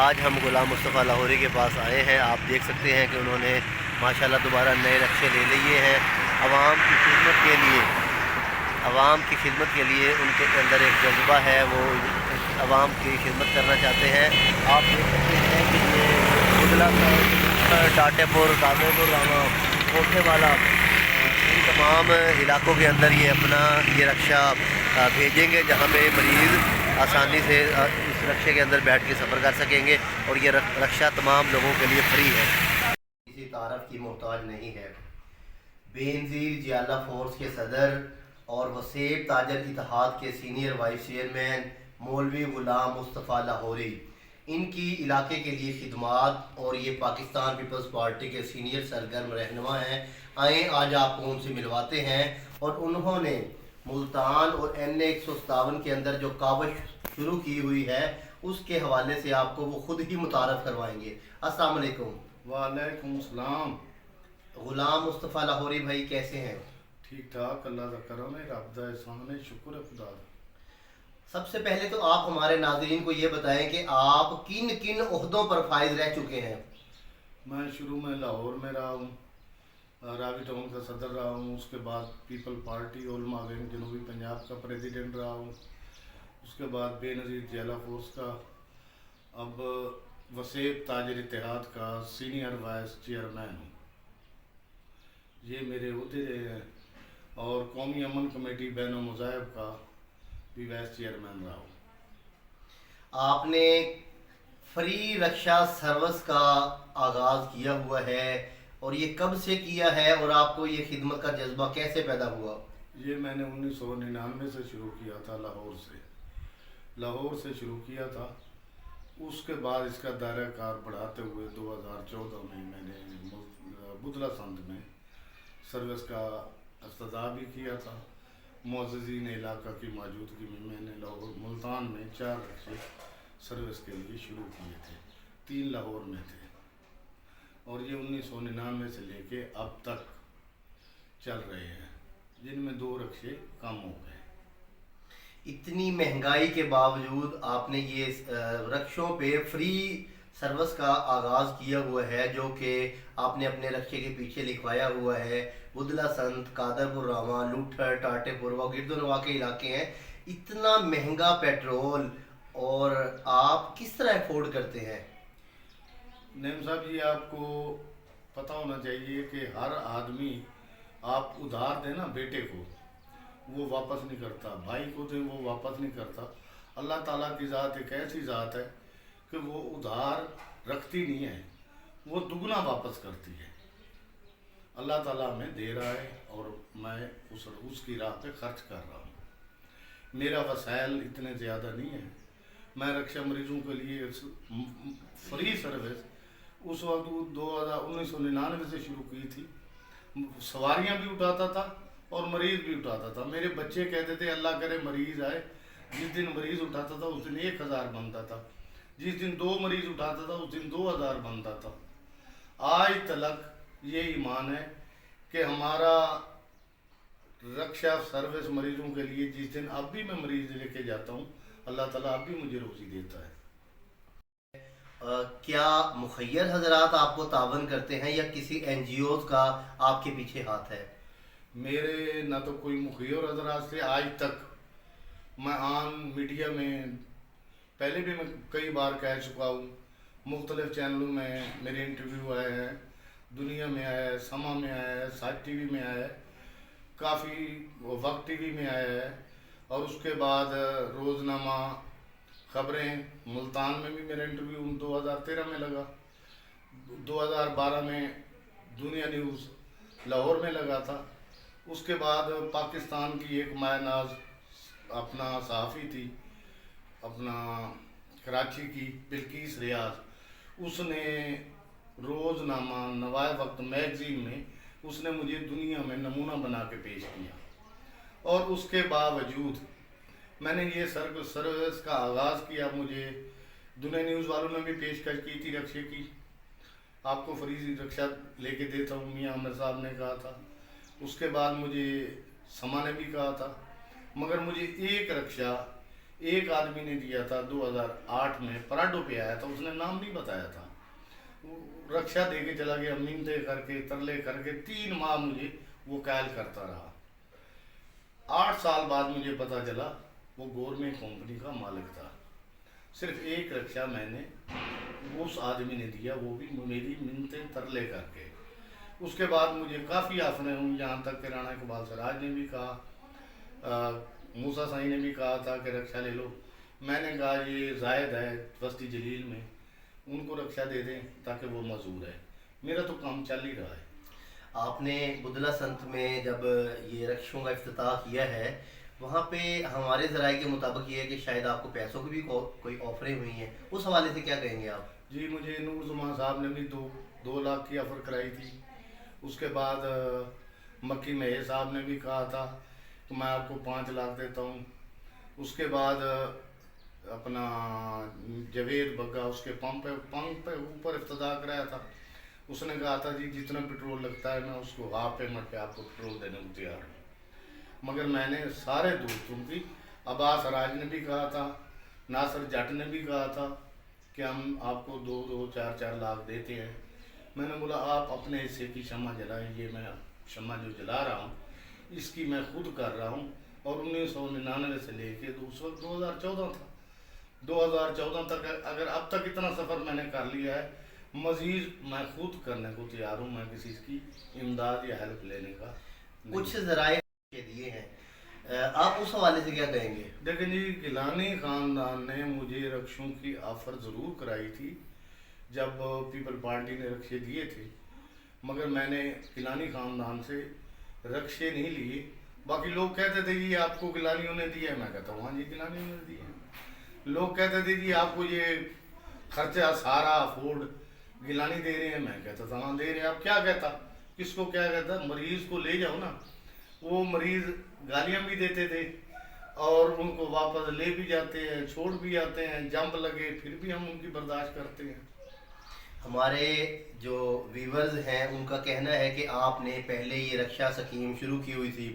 آج ہم غلام مصطفیٰ لاہوری کے پاس آئے ہیں۔ آپ دیکھ سکتے ہیں کہ انہوں نے ماشاءاللہ دوبارہ نئے رکشے لے لیے ہیں عوام کی خدمت کے لیے۔ عوام کی خدمت کے لیے ان کے اندر ایک جذبہ ہے، وہ عوام کی خدمت کرنا چاہتے ہیں۔ آپ دیکھ سکتے ہیں کہ یہ بدلا ٹاٹے پور، تازے پور، راما کوٹھے والا، ان تمام علاقوں کے اندر یہ اپنا یہ رکشہ بھیجیں گے، جہاں پہ مریض آسانی سے اس رکشے کے اندر بیٹھ کے سفر کر سکیں گے، اور یہ رکشہ تمام لوگوں کے لیے فری ہے، کسی تعارف کی محتاج نہیں ہے۔ بے نظیر جیالہ فورس کے صدر اور وسیب تاجر اتحاد کے سینئر وائس چیئرمین مولوی غلام مصطفیٰ لاہوری، ان کی علاقے کے لیے خدمات، اور یہ پاکستان پیپلز پارٹی کے سینئر سرگرم رہنما ہیں۔ آئیں آج آپ کو ان سے ملواتے ہیں، اور انہوں نے ملتان اور N157 کے اندر جو کاوش شروع کی ہوئی ہے اس کے حوالے سے آپ کو وہ خود ہی متعارف کروائیں گے۔ السلام علیکم۔ وعلیکم السلام۔ غلام مصطفیٰ لاہوری بھائی کیسے ہیں؟ ٹھیک ٹھاک، اللہ کا کرم ہے، رب دا احسان ہے، شکر ہے خدا کا۔ سب سے پہلے تو آپ ہمارے ناظرین کو یہ بتائیں کہ آپ کن کن عہدوں پر فائز رہ چکے ہیں؟ میں شروع میں لاہور میں رہا ہوں، راوی ٹاؤن کا صدر رہا ہوں، اس کے بعد پیپل پارٹی علماء ونگ جنوبی پنجاب کا پریزیڈنٹ رہا ہوں، اس کے بعد بے نظیر جیالہ فورس کا، اب وسیب تاجر اتحاد کا سینئر وائس چیئرمین ہوں۔ یہ میرے عہدے ہیں، اور قومی امن کمیٹی بین المذاہب کا بھی وائس چیئرمین رہا ہوں۔ آپ نے فری رکشہ سروس کا آغاز کیا ہوا ہے، اور یہ کب سے کیا ہے، اور آپ کو یہ خدمت کا جذبہ کیسے پیدا ہوا؟ یہ میں نے 1999 سے شروع کیا تھا، لاہور سے شروع کیا تھا۔ اس کے بعد اس کا دائرہ کار بڑھاتے ہوئے 2014 میں میں نے بدلا سندھ میں سروس کا افتتاح بھی کیا تھا۔ معززین علاقہ کی موجودگی میں نے لاہور ملتان میں 4 رکشے سروس کے لیے شروع کیے تھے، 3 لاہور میں تھے، اور یہ 1999 سے لے کے اب تک چل رہے ہیں، جن میں 2 رکشے کم ہو گئے۔ اتنی مہنگائی کے باوجود آپ نے یہ رکشوں پہ فری سروس کا آغاز کیا ہوا ہے، جو کہ آپ نے اپنے رکشے کے پیچھے لکھوایا ہوا ہے بدلا سنت، قادرپور، راما، لوٹھر، ٹاٹے پور و گرد و نواح کے علاقے ہیں۔ اتنا مہنگا پیٹرول اور آپ کس طرح افورڈ کرتے ہیں؟ نعیم صاحب جی، آپ کو پتہ ہونا چاہیے کہ ہر آدمی، آپ ادھار دیں نا بیٹے کو، وہ واپس نہیں کرتا، بھائی کو دیں وہ واپس نہیں کرتا۔ اللہ تعالیٰ کی ذات ایک ایسی ذات ہے کہ وہ ادھار رکھتی نہیں ہے، وہ دگنا واپس کرتی ہے۔ اللہ تعالیٰ ہمیں دے رہا ہے، اور میں اس کی راہ پہ خرچ کر رہا ہوں۔ میرا وسائل اتنے زیادہ نہیں ہیں۔ میں رکشہ مریضوں کے لیے فری سروس اس وقت 1999 سے شروع کی تھی، سواریاں بھی اٹھاتا تھا اور مریض بھی اٹھاتا تھا۔ میرے بچے کہتے تھے اللہ کرے مریض آئے، جس دن مریض اٹھاتا تھا اس دن 1000 بنتا تھا، جس دن 2 مریض اٹھاتا تھا اس دن 2000 بنتا تھا۔ آج تلک یہ ایمان ہے کہ ہمارا رکشہ سروس مریضوں کے لیے، جس دن اب بھی میں مریض لے کے جاتا ہوں، اللہ تعالیٰ اب بھی مجھے روزی دیتا ہے۔ کیا مخیر حضرات آپ کو تعاون کرتے ہیں، یا کسی NGOز کا آپ کے پیچھے ہاتھ ہے؟ میرے نہ تو کوئی مخیر حضرات سے آج تک، میں عام میڈیا میں پہلے بھی میں کئی بار کہہ چکا ہوں، مختلف چینلوں میں میرے انٹرویو آئے ہیں، دنیا میں آیا ہے، سما میں آیا ہے، ساج ٹی وی میں آیا ہے، کافی وقت ٹی وی میں آیا ہے، اور اس کے بعد روزنامہ خبریں ملتان میں بھی میرا انٹرویو 2013 میں لگا، 2012 میں دنیا نیوز لاہور میں لگا تھا۔ اس کے بعد پاکستان کی ایک مائع ناز اپنا صحافی تھی، اپنا کراچی کی بلقیس ریاض، اس نے روزنامہ نوائے وقت میگزین میں اس نے مجھے دنیا میں نمونہ بنا کے پیش کیا، اور اس کے باوجود میں نے یہ سروس کا آغاز کیا۔ مجھے دنیا نیوز والوں نے بھی پیشکش کی تھی رکشے کی، آپ کو فری رکشہ لے کے دیتا ہوں، میاں عامر صاحب نے کہا تھا، اس کے بعد مجھے سما نے بھی کہا تھا، مگر مجھے ایک رکشہ एक आदमी ने दिया था 2008 में, पराडो पे आया था, उसने नाम नहीं बताया था, वो रक्षा दे के चला गया, मिन्नतें करके तरले करके 3 माह मुझे वो कायल करता रहा। 8 साल बाद मुझे पता चला वो गवर्नमेंट कंपनी का मालिक था। सिर्फ एक रक्षा मैंने उस आदमी ने दिया, वो भी मेरी मिन्नतें तरले करके। उसके बाद मुझे काफ़ी आफरें हुई, यहाँ तक कि राणा इकबाल सराज ने भी कहा, मूसा साई ने भी कहा था कि रक्षा ले लो। मैंने कहा ये जायद है बस्ती जलील में, उनको रक्षा दे दें ताकि वो मजदूर है, मेरा तो काम चल ही रहा है। आपने बुदला संत में जब ये रक्षों का इफ्तिताह किया है, वहाँ पे हमारे ज़राए के मुताबिक ये है कि शायद आपको पैसों की भी कोई ऑफरें हुई हैं, उस हवाले से क्या कहेंगे आप? जी, मुझे नूर जुमान साहब ने भी 2 लाख की ऑफ़र कराई थी। उसके बाद मक्की मेहर साहब ने भी कहा था कि मैं आपको 5 लाख देता हूँ। उसके बाद अपना जवेद बग्गा उसके पंप पे ऊपर इफ्तिताह कराया था, उसने कहा था जी जितना पेट्रोल लगता है मैं उसको हाफ पेमेंट पे आपको पेट्रोल देने को तैयार हूँ। मगर मैंने सारे दोस्तों की, अब्बास राज ने भी कहा था, नासिर जट ने भी कहा था कि हम आपको 2-2, 4-4 लाख देते हैं। मैंने बोला आप अपने हिस्से की क्षमा जलाएं, ये मैं क्षमा जो जला रहा हूँ इसकी मैं खुद कर रहा हूँ। और 1999 से लेके उस वक्त 2014 था, 2014 तक अगर अब तक इतना सफ़र मैंने कर लिया है, मज़ीद मैं खुद करने को तैयार हूँ, मैं किसी की इमदाद या हेल्प लेने का नहीं। कुछ ज़राए दिए हैं, आप उस हवाले से क्या कहेंगे? देखिए जी, गिलानी ख़ानदान ने मुझे रक्षों की ऑफ़र ज़रूर कराई थी जब पीपल पार्टी ने रक्षे दिए थे, मगर मैंने गिलानी ख़ानदान से रक्षे नहीं लिए। बाकी लोग कहते थे जी आपको गिलानियों ने दिया है, मैं कहता हूँ हाँ जी गिलानियों ने दिया है। लोग कहते थे जी आपको ये खर्चा सारा अफोर्ड गिलानी दे रहे हैं, मैं कहता था हाँ दे रहे हैं। आप क्या कहता, किसको क्या कहता, मरीज़ को ले जाओ ना। वो मरीज़ गालियाँ भी देते थे और उनको वापस ले भी जाते हैं, छोड़ भी आते हैं, जंप लगे फिर भी हम उनकी बर्दाश्त करते हैं। हमारे जो व्यूवर्स हैं उनका कहना है कि आपने पहले ये रक्षा स्कीम शुरू की हुई थी,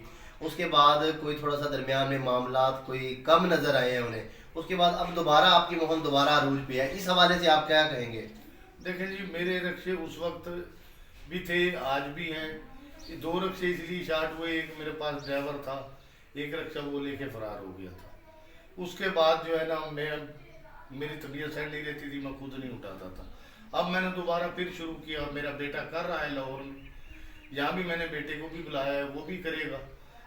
उसके बाद कोई थोड़ा सा दरमियान में मामलात कोई कम नज़र आए हैं उन्हें, उसके बाद अब दोबारा आपकी मोहन दोबारा अरूज पे है, इस हवाले से आप क्या कहेंगे? देखें जी, मेरे रक्षे उस वक्त भी थे, आज भी हैं। ये 2 रक्षे इसलिए शार्ट हुए, एक मेरे पास ड्राइवर था, एक रक्षा वो लेके फरार हो गया था। उसके बाद जो है ना मेरी तबीयत सही नहीं रहती थी, मैं खुद नहीं उठाता था। अब मैंने दोबारा फिर शुरू किया, मेरा बेटा कर रहा है लाहौर में, यहाँ भी मैंने बेटे को भी बुलाया है, वो भी करेगा।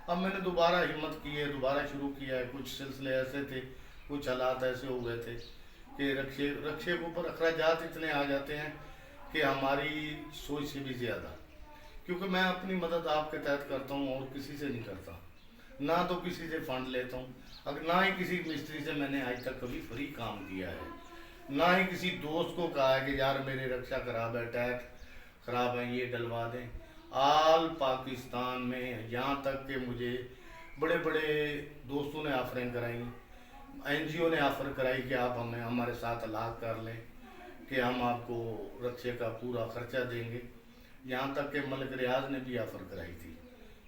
अब मैंने दोबारा हिम्मत की है, दोबारा शुरू किया है। कुछ सिलसिले ऐसे थे, कुछ हालात ऐसे हो गए थे कि रक्षे के ऊपर अखराजात इतने आ जाते हैं कि हमारी सोच से भी ज़्यादा, क्योंकि मैं अपनी मदद आपके तहत करता हूँ और किसी से नहीं करता, ना तो किसी से फंड लेता हूँ, अगर ना ही किसी मिस्त्री से मैंने आज तक कभी फ्री काम किया है, ना ही किसी दोस्त को कहा है कि यार मेरे रक्षा खराब है, टैग खराब है, ये डलवा दें। आल पाकिस्तान में यहाँ तक कि मुझे बड़े बड़े दोस्तों ने ऑफरें कराई, एनजीओ ने ऑफ़र कराई कि आप हमें हमारे साथ अलाक़ कर लें कि हम आपको रक्षे का पूरा ख़र्चा देंगे। यहाँ तक कि मलिक रियाज ने भी ऑफ़र कराई थी,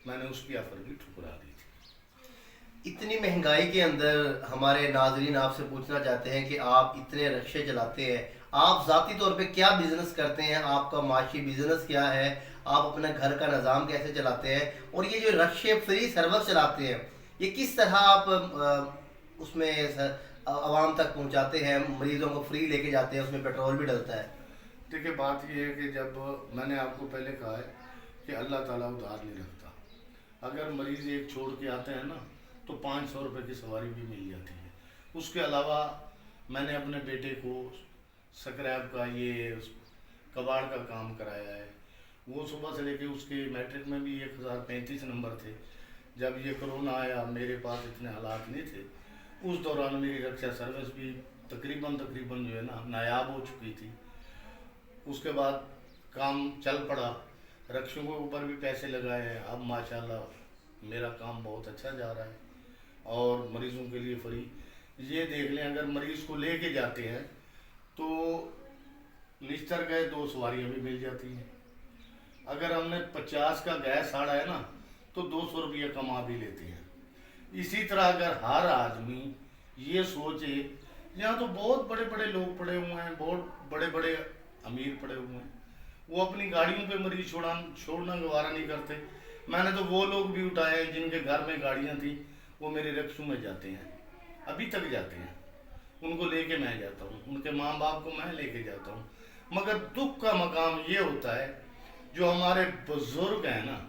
मैंने उसकी ऑफ़र भी ठुकरा दी थी। इतनी महंगाई के अंदर हमारे नाजरीन आपसे पूछना चाहते हैं कि आप इतने रक्षे चलाते हैं, आप ज़ाती तौर पे क्या बिज़नेस करते हैं, आपका माशी बिज़नेस क्या है, आप अपने घर का निज़ाम कैसे चलाते हैं, और ये जो रक्षे फ्री सर्विस चलाते हैं ये किस तरह आप उसमें आवाम तक पहुंचाते हैं, मरीजों को फ्री लेके जाते हैं, उसमें पेट्रोल भी डलता है? देखिए बात ये है कि जब मैंने आपको पहले कहा है कि अल्लाह ताला उधार नहीं रखता, अगर मरीज़ एक छोड़ के आते हैं ना तो 500 रुपये की सवारी भी मिल जाती है। उसके अलावा मैंने अपने बेटे को स्क्रैप का ये कबाड़ का काम कराया है, वो सुबह से लेके उसके मैट्रिक में भी 1035 नंबर थे। जब ये कोरोना आया मेरे पास इतने हालात नहीं थे, उस दौरान मेरी रक्षा सर्विस भी तकरीबन जो है ना नायाब हो चुकी थी। उसके बाद काम चल पड़ा, रक्षों के ऊपर भी पैसे लगाए हैं, अब माशाल्लाह मेरा काम बहुत अच्छा जा रहा है और मरीज़ों के लिए फ्री। ये देख लें, अगर मरीज़ को लेके जाते हैं तो निश्तर गए 2 सवारियाँ भी मिल जाती हैं। अगर हमने 50 का गैस साड़ा है ना तो 200 रुपया कमा भी लेते हैं। इसी तरह अगर हर आदमी ये सोच है। यहाँ तो बहुत बड़े बड़े लोग पड़े हुए हैं, बहुत बड़े बड़े अमीर पड़े हुए हैं, वो अपनी गाड़ियों पे मरीज छोड़ना गवारा नहीं करते। मैंने तो वो लोग भी उठाए हैं जिनके घर में गाड़ियाँ थी, वो मेरे रिक्शों में जाते हैं, अभी तक जाते हैं, उनको लेके मैं जाता हूँ, उनके माँ बाप को मैं लेके जाता हूँ। मगर दुख का मकाम ये होता है, जो हमारे बुजुर्ग हैं ना,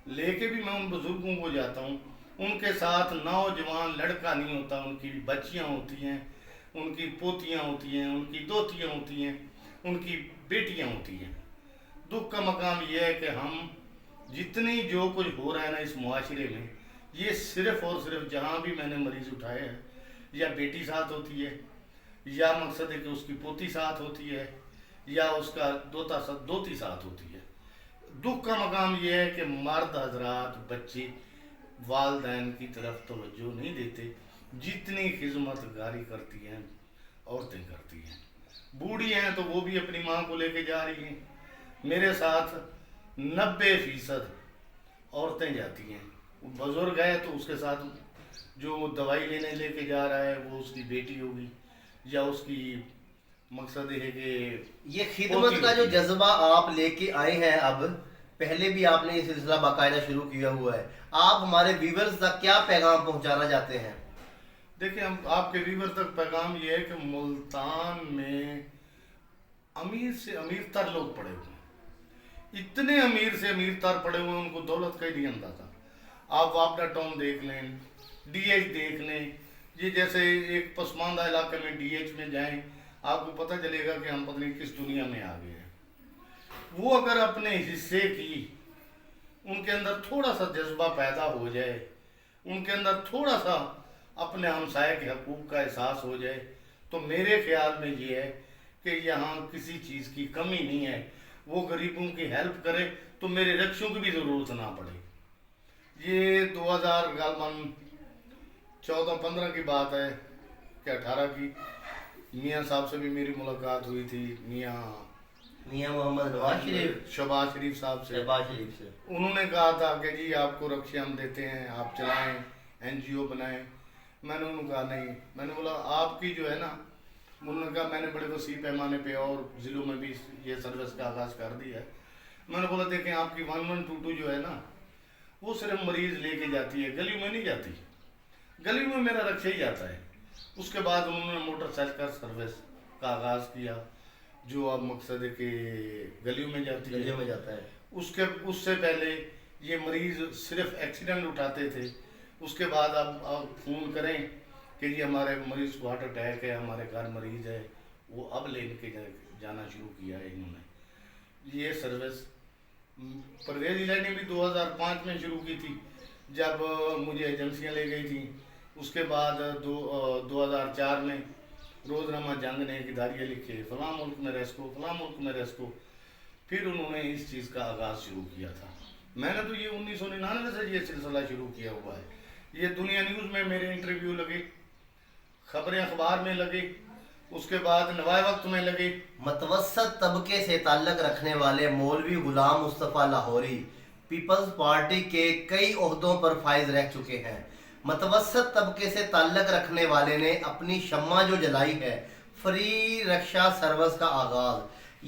लेके भी मैं उन बुजुर्गों को जाता हूँ, उनके साथ नौजवान लड़का नहीं होता, उनकी बच्चियाँ होती हैं, उनकी पोतियाँ होती हैं, उनकी दोतियाँ होती हैं, उनकी बेटियाँ होती हैं। दुख का मकाम यह है कि हम जितनी जो कुछ हो रहा है ना इस मुआशरे में, ये सिर्फ और सिर्फ जहाँ भी मैंने मरीज उठाए हैं, या बेटी साथ होती है, या मकसद है कि उसकी पोती साथ होती है, या उसका दोती साथ होती है। दुख का मकाम यह है कि मर्द हजरात बच्चे वालदैन की तरफ तवज्जो नहीं देते, जितनी खिदमतगारी करती हैं औरतें करती हैं। बूढ़ी हैं तो वो भी अपनी माँ को लेके जा रही हैं, मेरे साथ 90% औरतें जाती हैं। बुजुर्ग है तो उसके साथ जो दवाई लेने लेके जा रहा है वो उसकी बेटी होगी, या उसकी मकसद है कि ये खिदमत का जो जज्बा आप लेके आए हैं, अब पहले भी आपने ये सिलसिला बाकायदा शुरू किया हुआ है, आप हमारे व्यूअर्स तक क्या पैगाम पहुंचाना चाहते हैं? देखिए, हम आपके व्यूअर तक पैगाम ये है कि मुल्तान में अमीर से अमीर तर लोग पड़े हुए हैं, इतने अमीर से अमीर तर पड़े हुए हैं, उनको दौलत का ही नहीं अंदाजा। आप वापडा टाउन देख लें, डीएच देख लें, ये जैसे एक पसमानदा इलाके में डीएच में जाएं, आपको पता चलेगा कि हम पता नहीं किस दुनिया में आ गए हैं। वो अगर अपने हिस्से की उनके अंदर थोड़ा सा जज्बा पैदा हो जाए, उनके अंदर थोड़ा सा अपने हमसाये के हकूक़ का एहसास हो जाए, तो मेरे ख्याल में ये है कि यहाँ किसी चीज़ की कमी नहीं है। वो गरीबों की हेल्प करे तो मेरे रिक्शों की भी ज़रूरत ना पड़े। ये 2014-15 की बात है कि 18 की, मियाँ साहब से भी मेरी मुलाकात हुई थी, मियाँ मोहम्मद नवाज शरीफ, शहबाज शरीफ साहब से। उन्होंने कहा था कि जी आपको रिक्शे हम देते हैं, आप चलाएं, एनजीओ बनाएं। मैंने उन्होंने कहा नहीं, मैंने बोला आपकी जो है ना, उन्होंने कहा मैंने बड़े वसी पैमाने पे और ज़िलों में भी ये सर्विस का आगाज़ कर दिया है। मैंने बोला देखें आपकी 1122 जो है ना, वो सिर्फ मरीज़ लेके जाती है, गली में नहीं जाती, गली में मेरा रिक्शा ही जाता है। उसके बाद उन्होंने मोटरसाइकिल सर्विस का आगाज़ किया, जो अब मकसद है कि गलियों में जाती है, में जाता है। उससे पहले ये मरीज़ सिर्फ एक्सीडेंट उठाते थे। उसके बाद अब फ़ोन करें कि जी हमारे मरीज़ को हार्ट अटैक है, हमारे घर मरीज़ है, वो अब लेके जाना शुरू किया है इन्होंने। ये सर्विस परवेज़ इलाही ने भी 2005 में शुरू की थी, जब मुझे एजेंसियां ले गई थी। उसके बाद 2004 में रोज़नामा जंग ने इदारिया लिखे, फ़लाँ मुल्क में रेस्को, फ़लाँ मुल्क में रेस्को। फिर उन्होंने इस चीज़ का आगाज़ शुरू किया था। मैंने तो ये 1999 से ये सिलसिला शुरू किया हुआ है। ये दुनिया न्यूज़ में मेरे इंटरव्यू लगे, खबरें अखबार में लगे, उसके बाद नवाए वक्त में लगे। मतवसत तबके से ताल्लुक़ रखने वाले मौलवी गुलाम मुस्तफ़ा लाहौरी पीपल्स पार्टी के कई ओहदों पर फाइज रह चुके हैं। मतवसत तबके से ताल्लुक़ रखने वाले ने अपनी शम्मा जो जलाई है, फ्री रक्षा सर्विस का आगाज़,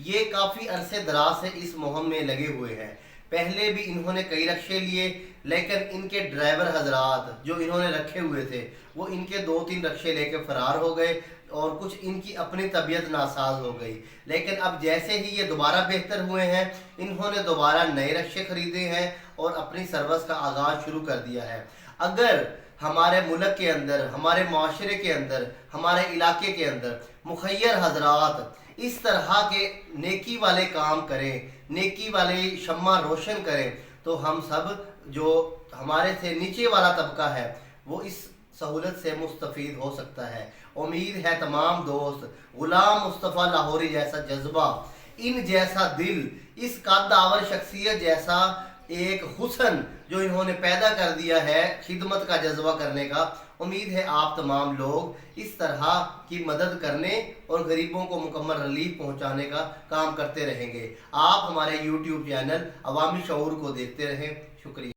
ये काफ़ी अरसे दराज से इस मुहिम में लगे हुए हैं। पहले भी इन्होंने कई रक्शे लिए, लेकिन इनके ड्राइवर हजरात जो इन्होंने रखे हुए थे वो इनके 2-3 रक्शे लेके फ़रार हो गए, और कुछ इनकी अपनी तबीयत नासाज हो गई। लेकिन अब जैसे ही ये दोबारा बेहतर हुए हैं, इन्होंने दोबारा नए रक्शे ख़रीदे हैं और अपनी सर्विस का आगाज़ शुरू कर दिया है। अगर हमारे मुल्क के अंदर, हमारे माशरे के अंदर, हमारे इलाके के अंदर मुखय्यर हजरात इस तरह के नेकी वाले काम करें, नेकी वाले शम्मा रोशन करें, तो हम सब जो हमारे से नीचे वाला तबका है वो इस सहूलत से मुस्तफ़ीद हो सकता है। उम्मीद है तमाम दोस्त गुलाम मुस्तफ़ा लाहौरी जैसा जज्बा, इन जैसा दिल, इस कद्दावर शख्सियत जैसा एक हुस्न जो इन्होंने पैदा कर दिया है खिदमत का जज्बा करने का, उम्मीद है आप तमाम लोग इस तरह की मदद करने और गरीबों को मुकम्मल रिलीफ पहुंचाने का काम करते रहेंगे। आप हमारे YouTube चैनल अवामी शऊर को देखते रहें। शुक्रिया।